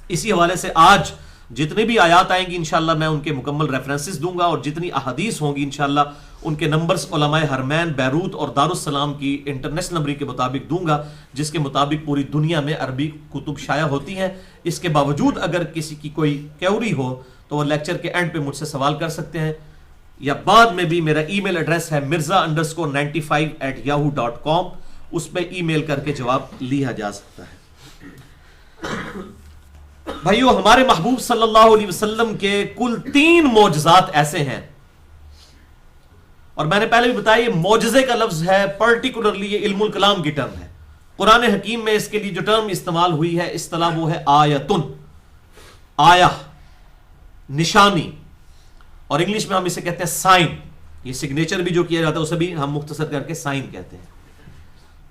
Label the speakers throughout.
Speaker 1: اسی حوالے سے آج جتنے بھی آیات آئیں گی انشاءاللہ میں ان کے مکمل ریفرنسز دوں گا، اور جتنی احادیث ہوں گی انشاءاللہ ان کے نمبرز علماء حرمین بیروت اور دارالسلام کی انٹرنیشنل نمبر کے مطابق دوں گا، جس کے مطابق پوری دنیا میں عربی کتب شائع ہوتی ہیں۔ اس کے باوجود اگر کسی کی کوئی کیوری ہو تو وہ لیکچر کے اینڈ پہ مجھ سے سوال کر سکتے ہیں، یا بعد میں بھی میرا ای میل ایڈریس ہے mirza_95@yahoo.com، اس پہ ای میل کر کے جواب لیا جا سکتا ہے۔ بھائیو، ہمارے محبوب صلی اللہ علیہ وسلم کے کل 3 معجزات ایسے ہیں، اور میں نے پہلے بھی بتایا یہ معجزے کا لفظ ہے، پرٹیکولرلی یہ علم الکلام کی ٹرم ہے۔ قرآن حکیم میں اس کے لیے جو ٹرم استعمال ہوئی ہے اصطلاح وہ ہے آیتن، آیہ، نشانی، اور انگلش میں ہم اسے کہتے ہیں سائن۔ یہ سگنیچر بھی جو کیا جاتا ہے اسے بھی ہم مختصر کر کے سائن کہتے ہیں۔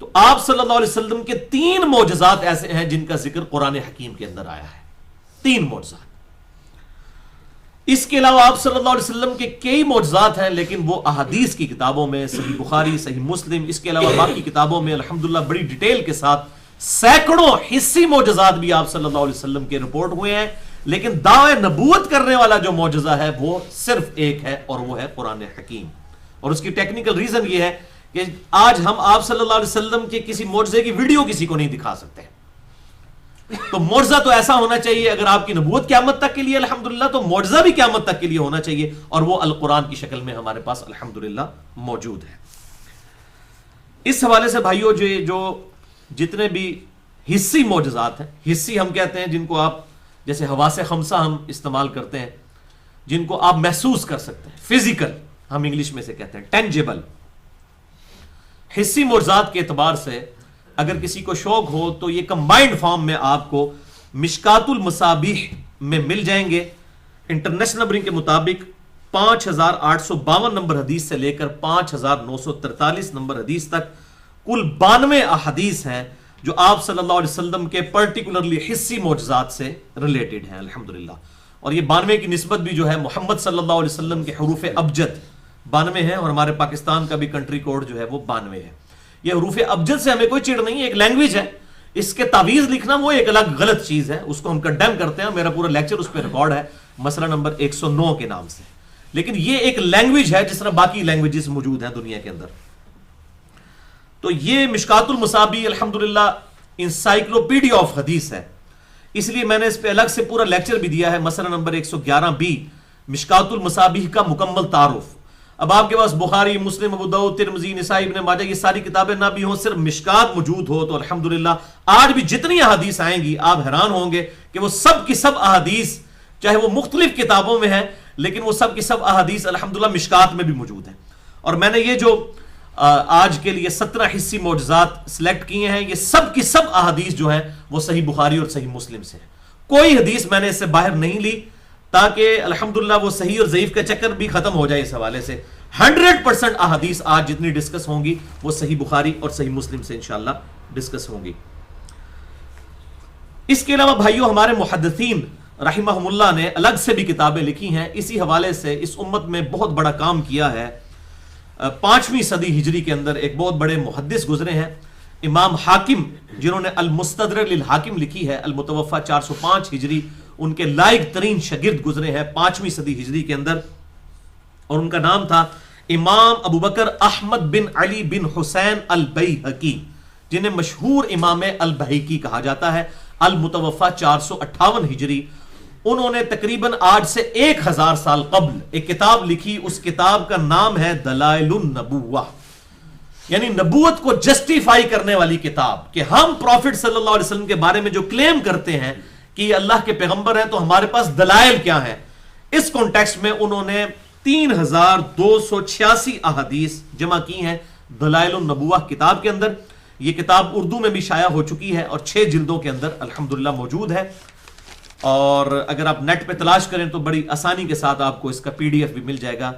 Speaker 1: تو آپ صلی اللہ علیہ وسلم کے 3 معجزات ایسے ہیں جن کا ذکر قرآن حکیم کے اندر آیا ہے، 3 معجزات۔ اس کے علاوہ آپ صلی اللہ علیہ وسلم کے کئی معجزات ہیں، لیکن وہ احادیث کی کتابوں میں، صحیح بخاری، صحیح مسلم، اس کے علاوہ باقی کتابوں میں الحمدللہ بڑی ڈیٹیل کے ساتھ سینکڑوں حصی معجزات بھی آپ صلی اللہ علیہ وسلم کے رپورٹ ہوئے ہیں، لیکن دعوے نبوت کرنے والا جو معجزہ ہے وہ صرف ایک ہے، اور وہ ہے قرآن حکیم۔ اور اس کی ٹیکنیکل ریزن یہ ہے کہ آج ہم آپ صلی اللہ علیہ وسلم کے کسی معجزے کی ویڈیو کسی کو نہیں دکھا سکتے۔ تو معجزہ تو ایسا ہونا چاہیے، اگر آپ کی نبوت قیامت تک کے لیے الحمدللہ، تو معجزہ بھی قیامت تک کے لیے ہونا چاہیے، اور وہ القرآن کی شکل میں ہمارے پاس الحمدللہ موجود ہے۔ اس حوالے سے بھائیو، جو جتنے بھی حصی معجزات ہیں، حصی ہم کہتے ہیں جن کو آپ جیسے حواس خمسہ ہم استعمال کرتے ہیں، جن کو آپ محسوس کر سکتے ہیں، فزیکل ہم انگلش میں سے کہتے ہیں، ٹینجیبل۔ حصی معجزات کے اعتبار سے اگر کسی کو شوق ہو تو یہ کمبائنڈ فارم میں آپ کو مشکات المصابیح میں مل جائیں گے۔ انٹرنیشنل نمبرنگ کے مطابق 5852 نمبر حدیث سے لے کر 5943 نمبر حدیث تک کل 92 احادیث ہیں جو آپ صلی اللہ علیہ وسلم کے پرٹیکولرلی حصی معجزات سے ریلیٹڈ ہیں الحمدللہ۔ اور یہ 92 کی نسبت بھی جو ہے محمد صلی اللہ علیہ وسلم کے حروف ابجد 92 ہیں، اور ہمارے پاکستان کا بھی کنٹری کوڈ جو ہے وہ 92 ہے۔ یہ حروف ابجد سے ہمیں کوئی چڑ نہیں ہے، ایک لینگویج ہے، اس کے تعویذ لکھنا وہ ایک الگ غلط چیز ہے، اس کو ہم کنڈیم کرتے ہیں، میرا پورا لیکچر اس پہ ریکارڈ ہے مسئلہ نمبر 109 کے نام سے۔ لیکن یہ ایک لینگویج ہے جس طرح باقی لینگویجز موجود ہیں دنیا کے اندر۔ تو یہ مشکات المصابیح الحمدللہ انسائکلوپیڈیا آف حدیث ہے، اس لیے میں نے اس پہ الگ سے پورا لیکچر بھی دیا ہے، مسئلہ نمبر 111B، مشکات المصابیح کا مکمل تعارف۔ اب آپ کے پاس بخاری، مسلم، ابو داؤد، ترمذی، نسائی، ابن ماجہ یہ ساری کتابیں نہ بھی ہوں، صرف مشکات موجود ہو، تو الحمدللہ آج بھی جتنی احادیث آئیں گی آپ حیران ہوں گے کہ وہ سب کی سب احادیث، چاہے وہ مختلف کتابوں میں ہیں، لیکن وہ سب کی سب احادیث الحمدللہ مشکات میں بھی موجود ہیں۔ اور میں نے یہ جو آج کے لیے 17 حصی معجزات سلیکٹ کیے ہیں، یہ سب کی سب احادیث جو ہیں وہ صحیح بخاری اور صحیح مسلم سے ہیں، کوئی حدیث میں نے اس سے باہر نہیں لی، تاکہ الحمدللہ وہ صحیح اور ضعیف کا چکر بھی ختم ہو جائے۔ اس حوالے سے 100% احادیث آج جتنی ڈسکس ہوں گی وہ صحیح بخاری اور صحیح مسلم سے انشاءاللہ ڈسکس ہوں گی۔ اس کے علاوہ بھائیوں، ہمارے محدثین رحمہم اللہ نے الگ سے بھی کتابیں لکھی ہیں، اسی حوالے سے اس امت میں بہت بڑا کام کیا ہے۔ 5ویں صدی ہجری کے اندر ایک بہت بڑے محدث گزرے ہیں، امام حاکم، جنہوں نے المستدرک للحاکم لکھی ہے، المتوفى 405 ہجری، ان کے لائق ترین شاگرد گزرے ہیں 5ویں صدی ہجری کے اندر، اور ان کا نام تھا امام ابو بکر احمد بن علی بن حسین البیہقی، جنہیں مشہور امام البیہقی کہا جاتا ہے، المتوفى 458 ہجری۔ انہوں نے تقریباً آج سے 1000 سال قبل ایک کتاب لکھی، اس کتاب کا نام ہے دلائل النبوہ، یعنی نبوت کو جسٹیفائی کرنے والی کتاب، کہ ہم پروفٹ صلی اللہ علیہ وسلم کے بارے میں جو کلیم کرتے ہیں کہ یہ اللہ کے پیغمبر ہیں، تو ہمارے پاس دلائل کیا ہیں۔ اس کانٹیکسٹ میں انہوں نے 3286 احادیث جمع کی ہیں دلائل النبوہ کتاب کے اندر۔ یہ کتاب اردو میں بھی شائع ہو چکی ہے اور 6 جلدوں کے اندر الحمدللہ موجود ہے، اور اگر آپ نیٹ پہ تلاش کریں تو بڑی آسانی کے ساتھ آپ کو اس کا PDF بھی مل جائے گا۔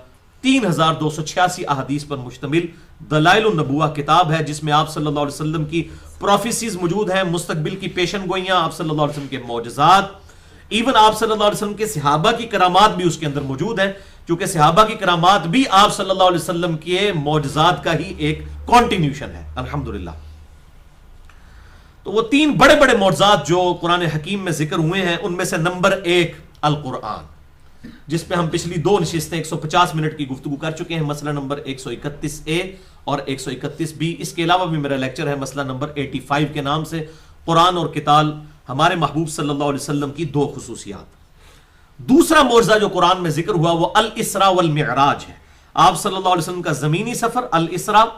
Speaker 1: 3286 احادیث پر مشتمل دلائل النبوہ کتاب ہے، جس میں آپ صلی اللہ علیہ وسلم کی پروفیسیز موجود ہیں، مستقبل کی پیشن گوئیاں، آپ صلی اللہ علیہ وسلم کے معجزات، ایون آپ صلی اللہ علیہ وسلم کے صحابہ کی کرامات بھی اس کے اندر موجود ہیں، چونکہ صحابہ کی کرامات بھی آپ صلی اللہ علیہ وسلم کے معجزات کا ہی ایک کنٹینیوشن ہے الحمدللہ۔ تو وہ 3 بڑے بڑے معجزات جو قرآن حکیم میں ذکر ہوئے ہیں ان میں سے نمبر 1 القرآن، جس پہ ہم پچھلی 2 نشستیں 150 منٹ کی گفتگو کر چکے ہیں، مسئلہ نمبر 131A اور 131B۔ اس کے علاوہ بھی میرا لیکچر ہے مسئلہ نمبر 85 کے نام سے، قرآن اور قتال، ہمارے محبوب صلی اللہ علیہ وسلم کی 2 خصوصیات۔ دوسرا معجزہ جو قرآن میں ذکر ہوا وہ الاسراء والمعراج ہے۔ آپ صلی اللہ علیہ وسلم کا زمینی سفر الاسراء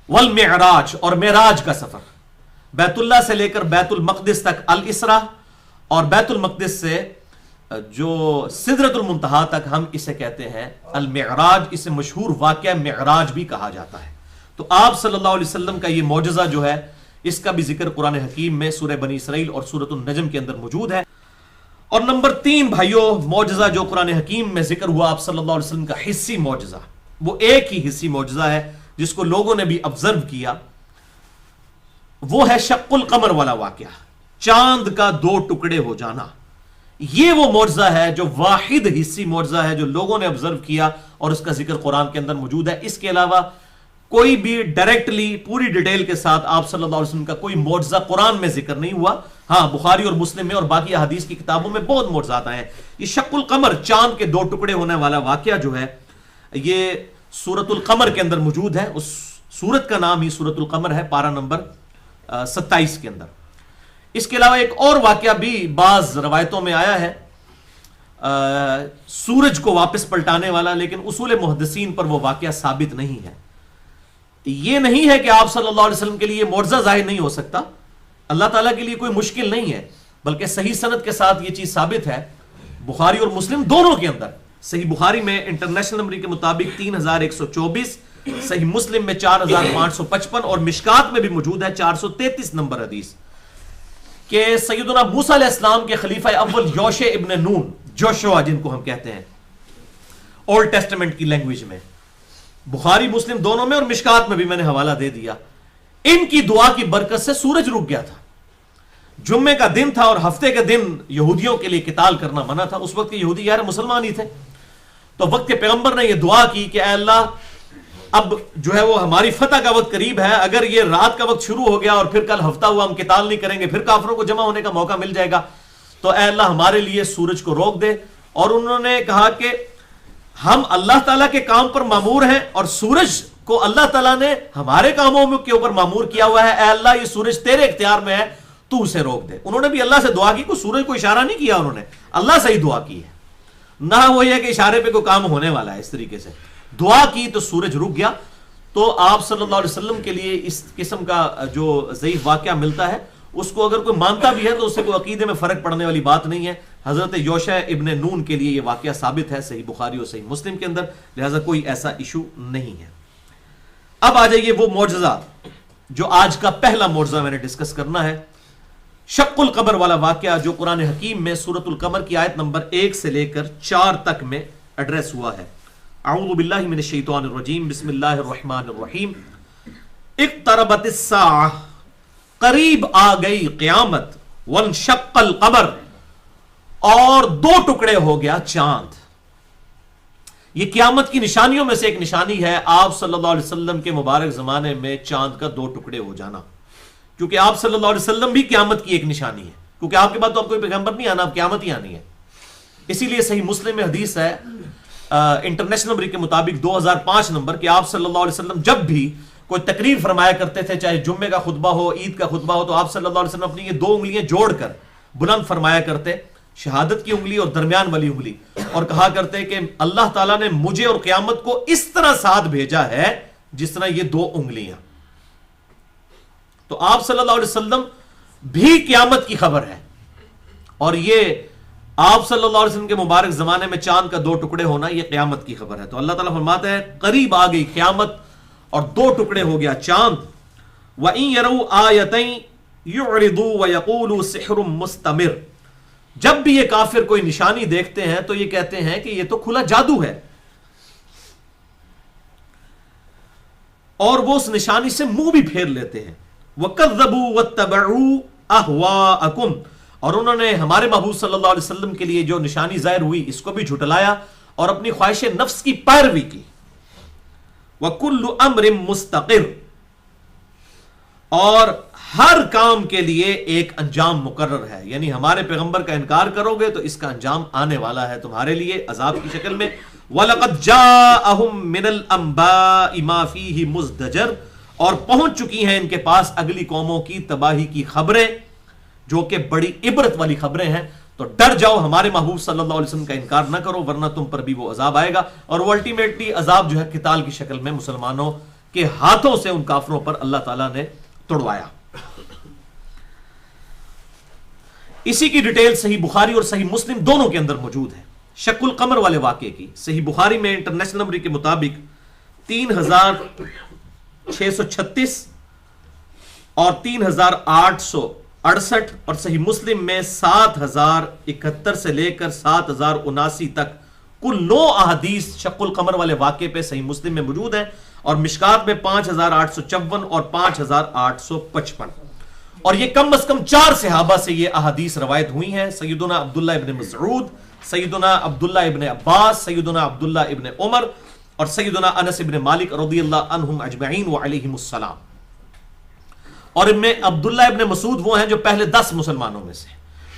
Speaker 1: والمعراج، اور معراج کا سفر بیت اللہ سے لے کر بیت المقدس تک الاسراء، اور بیت المقدس سے جو سدرۃ المنتہا تک ہم اسے کہتے ہیں المعراج۔ اسے مشہور واقعہ معراج بھی کہا جاتا ہے۔ تو آپ صلی اللہ علیہ وسلم کا یہ معجزہ جو ہے اس کا بھی ذکر قرآن حکیم میں سورہ بنی اسرائیل اور سورۃ النجم کے اندر موجود ہے۔ اور نمبر 3 بھائیوں معجزہ جو قرآن حکیم میں ذکر ہوا آپ صلی اللہ علیہ وسلم کا حصی معجزہ، وہ ایک ہی حصی معجزہ ہے جس کو لوگوں نے بھی آبزرو کیا، وہ ہے شق القمر والا واقعہ، چاند کا 2 ٹکڑے ہو جانا۔ یہ وہ معجزہ ہے جو واحد حصی معجزہ ہے جو لوگوں نے آبزرو کیا اور اس کا ذکر قرآن کے اندر موجود ہے۔ اس کے علاوہ کوئی بھی ڈائریکٹلی پوری ڈیٹیل کے ساتھ آپ صلی اللہ علیہ وسلم کا کوئی معجزہ قرآن میں ذکر نہیں ہوا۔ ہاں بخاری اور مسلم میں اور باقی احادیث کی کتابوں میں بہت معجزات آئے ہیں۔ یہ شق القمر، چاند کے 2 ٹکڑے ہونے والا واقعہ جو ہے یہ سورۃ القمر کے اندر موجود ہے۔ اس سورت کا نام ہی سورۃ القمر ہے، پارہ نمبر 27 کے اندر۔ اس کے علاوہ ایک اور واقعہ بھی بعض روایتوں میں آیا ہے سورج کو واپس پلٹانے والا، لیکن اصول محدثین پر وہ واقعہ ثابت نہیں ہے۔ یہ نہیں ہے کہ آپ صلی اللہ علیہ وسلم کے لیے معجزہ ظاہر نہیں ہو سکتا، اللہ تعالیٰ کے لیے کوئی مشکل نہیں ہے، بلکہ صحیح سند کے ساتھ یہ چیز ثابت ہے بخاری اور مسلم دونوں کے اندر۔ صحیح بخاری میں انٹرنیشنل نمبر کے مطابق 3124، صحیح مسلم میں 4555 اور مشکات میں بھی موجود ہے 433 نمبر حدیث کہ سیدنا موسیٰ علیہ السلام کے خلیفہ اول یوشع ابن نون، جوشوا جن کو ہم کہتے ہیں اولڈ ٹیسٹمنٹ کی لینگویج میں، بخاری مسلم دونوں میں اور مشکات میں بھی میں نے حوالہ دے دیا، ان کی دعا کی برکت سے سورج رک گیا تھا۔ جمعے کا دن تھا اور ہفتے کے دن یہودیوں کے لیے قتال کرنا منع تھا۔ اس وقت کے یہودی یار مسلمان ہی تھے، تو وقت کے پیغمبر نے یہ دعا کی کہ اے اللہ اب جو ہے وہ ہماری فتح کا وقت قریب ہے، اگر یہ رات کا وقت شروع ہو گیا اور پھر کل ہفتہ ہوا ہم قتال نہیں کریں گے، پھر کافروں کو جمع ہونے کا موقع مل جائے گا، تو اے اللہ ہمارے لیے سورج کو روک دے۔ اور انہوں نے کہا کہ ہم اللہ تعالیٰ کے کام پر مامور ہیں اور سورج کو اللہ تعالیٰ نے ہمارے کاموں کے اوپر مامور کیا ہوا ہے، اے اللہ یہ سورج تیرے اختیار میں ہے، تو اسے روک دے۔ انہوں نے بھی اللہ سے دعا کی، کوئی سورج کو اشارہ نہیں کیا، انہوں نے اللہ سے ہی دعا کی ہے، نہ وہ یہ کہ اشارے پہ کوئی کام ہونے والا ہے۔ اس طریقے سے دعا کی تو سورج رک گیا۔ تو آپ صلی اللہ علیہ وسلم کے لیے اس قسم کا جو ضعیف واقعہ ملتا ہے اس کو اگر کوئی مانتا بھی ہے تو اس سے کوئی عقیدے میں فرق پڑنے والی بات نہیں ہے۔ حضرت یوشع ابن نون کے لیے یہ واقعہ ثابت ہے صحیح بخاری اور صحیح مسلم کے اندر، لہذا کوئی ایسا ایشو نہیں ہے۔ اب آ جائیے وہ معجزہ جو آج کا پہلا معجزہ میں نے ڈسکس کرنا ہے، شق القمر والا واقعہ جو قرآن حکیم میں سورۃ القمر کی آیت نمبر 1 سے لے کر 4 تک میں ایڈریس ہوا ہے۔ اعوذ باللہ من الشیطان الرجیم، بسم اللہ الرحمن الرحیم۔ اقتربت الساعہ، قریب آ گئی قیامت، وانشق القمر، اور 2 ٹکڑے ہو گیا چاند۔ یہ قیامت کی نشانیوں میں سے ایک نشانی ہے آپ صلی اللہ علیہ وسلم کے مبارک زمانے میں چاند کا 2 ٹکڑے ہو جانا، کیونکہ آپ صلی اللہ علیہ وسلم بھی قیامت کی ایک نشانی ہے، کیونکہ آپ کے بعد تو اب کوئی پیغمبر نہیں آنا، اب قیامت ہی آنی ہے۔ اسی لیے صحیح مسلم میں حدیث ہے انٹرنیشنل نمبر کے مطابق 2005 نمبر کہ آپ صلی اللہ علیہ وسلم جب بھی کوئی تقریر فرمایا کرتے تھے، چاہے جمعے کا خطبہ ہو، عید کا خطبہ ہو، تو آپ صلی اللہ علیہ وسلم اپنی یہ 2 انگلیاں جوڑ کر بلند فرمایا کرتے، شہادت کی انگلی اور درمیان والی انگلی، اور کہا کرتے کہ اللہ تعالیٰ نے مجھے اور قیامت کو اس طرح ساتھ بھیجا ہے جس طرح یہ 2 انگلیاں۔ تو آپ صلی اللہ علیہ وسلم بھی قیامت کی خبر ہے، اور یہ آپ صلی اللہ علیہ وسلم کے مبارک زمانے میں چاند کا 2 ٹکڑے ہونا یہ قیامت کی خبر ہے۔ تو اللہ تعالیٰ فرماتا ہے قریب آ گئی قیامت اور 2 ٹکڑے ہو گیا چاند۔ وَإِن يَرَوْا آيَةً يُعْرِضُوا وَيَقُولُوا سِحْرٌ مُسْتَمِرٌ، جب بھی یہ کافر کوئی نشانی دیکھتے ہیں تو یہ کہتے ہیں کہ یہ تو کھلا جادو ہے، اور وہ اس نشانی سے منہ بھی پھیر لیتے ہیں۔ وَكَذَّبُوا وَاتَّبَعُوا أَهْوَاءَكُمْ، اور انہوں نے ہمارے محبوب صلی اللہ علیہ وسلم کے لیے جو نشانی ظاہر ہوئی اس کو بھی جھٹلایا اور اپنی خواہش نفس کی پیروی کی۔ وَكُلُّ أَمْرٍ مُسْتَقِرٍ، اور ہر کام کے لیے ایک انجام مقرر ہے، یعنی ہمارے پیغمبر کا انکار کرو گے تو اس کا انجام آنے والا ہے تمہارے لیے عذاب کی شکل میں۔ وَلَقَدْ جَاءَهُم مِّنَ الْأَنبَاءِ مَا فِيهِ مُزْدَجَرٌ، اور پہنچ چکی ہیں ان کے پاس اگلی قوموں کی تباہی کی خبریں جو کہ بڑی عبرت والی خبریں ہیں، تو ڈر جاؤ ہمارے محبوب صلی اللہ علیہ وسلم کا انکار نہ کرو ورنہ تم پر بھی وہ عذاب آئے گا، اور وہ الٹیمیٹلی عذاب جو ہے قتال کی شکل میں مسلمانوں کے ہاتھوں سے ان کافروں پر اللہ تعالیٰ نے توڑوایا۔ اسی کی ڈیٹیل صحیح بخاری اور صحیح مسلم دونوں کے اندر موجود ہے۔ شق القمر والے واقعے کی صحیح بخاری میں انٹرنیشنل نمبر کے مطابق 3636 اور 3868 اور صحیح مسلم میں 7071 سے لے کر 7079 تک کل 9 احادیث شق القمر والے واقعے پہ صحیح مسلم میں موجود ہیں، اور مشکات میں 5854 اور 5855، اور یہ کم از کم 4 صحابہ سے یہ احادیث روایت ہوئی ہیں، سیدنا عبداللہ ابن مسعود، سیدنا عبداللہ ابن عباس، سیدنا عبداللہ ابن عمر اور سیدنا انس ابن مالک رضی اللہ عنہم اجمعین وعلیہم السلام۔ اور ان میں عبداللہ ابن مسعود وہ ہیں جو پہلے 10 مسلمانوں میں سے،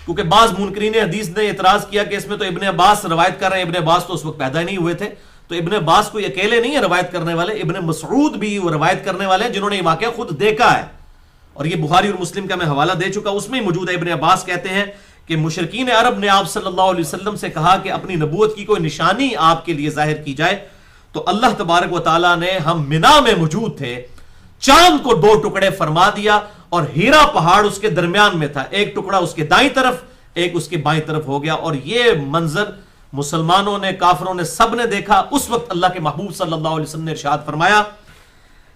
Speaker 1: کیونکہ بعض منکرین حدیث نے اعتراض کیا کہ اس میں تو ابن عباس روایت کر رہے ہیں، ابن عباس تو اس وقت پیدا نہیں ہوئے تھے، تو ابن عباس کوئی اکیلے نہیں ہے روایت کرنے والے، ابن مسعود بھی وہ روایت کرنے والے ہیں جنہوں نے یہ واقعہ خود دیکھا ہے، اور یہ بخاری اور مسلم کا میں حوالہ دے چکا، اس میں ہی موجود ہے۔ ابن عباس کہتے ہیں کہ مشرکین عرب نے آپ صلی اللہ علیہ وسلم سے کہا کہ اپنی نبوت کی کوئی نشانی آپ کے لیے ظاہر کی جائے، تو اللہ تبارک و تعالیٰ نے، ہم منا میں موجود تھے، چاند کو 2 ٹکڑے فرما دیا، اور ہیرا پہاڑ اس کے درمیان میں تھا، ایک ٹکڑا اس کے دائیں طرف ایک اس کے بائیں طرف ہو گیا، اور یہ منظر مسلمانوں نے، کافروں نے، سب نے دیکھا۔ اس وقت اللہ کے محبوب صلی اللہ علیہ وسلم نے ارشاد فرمایا،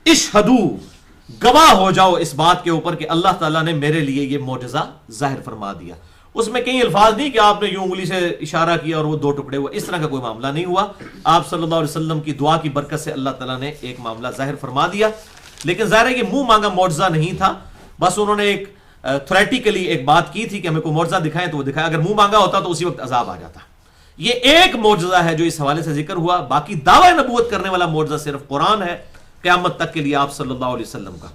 Speaker 1: اشہدو، گواہ ہو جاؤ اس بات کے اوپر کہ اللہ تعالیٰ نے میرے لیے یہ معجزہ ظاہر فرما دیا۔ اس میں کئی الفاظ نہیں کہ آپ نے یوں انگلی سے اشارہ کیا اور وہ 2 ٹکڑے ہوئے، اس طرح کا کوئی معاملہ نہیں ہوا، آپ صلی اللہ علیہ وسلم کی دعا کی برکت سے اللہ تعالیٰ نے ایک معاملہ ظاہر فرما دیا۔ لیکن ظاہر ہے یہ منہ مانگا معجزہ نہیں تھا، بس انہوں نے ایک تھریٹیکلی ایک بات کی تھی کہ ہمیں کوئی معجزہ دکھائیں تو وہ دکھایا، اگر منہ مانگا ہوتا تو اسی وقت عذاب آ جاتا۔ یہ ایک معجزہ ہے جو اس حوالے سے ذکر ہوا، باقی دعوی نبوت کرنے والا معجزہ صرف قرآن ہے قیامت تک کے لیے آپ صلی اللہ علیہ وسلم کا۔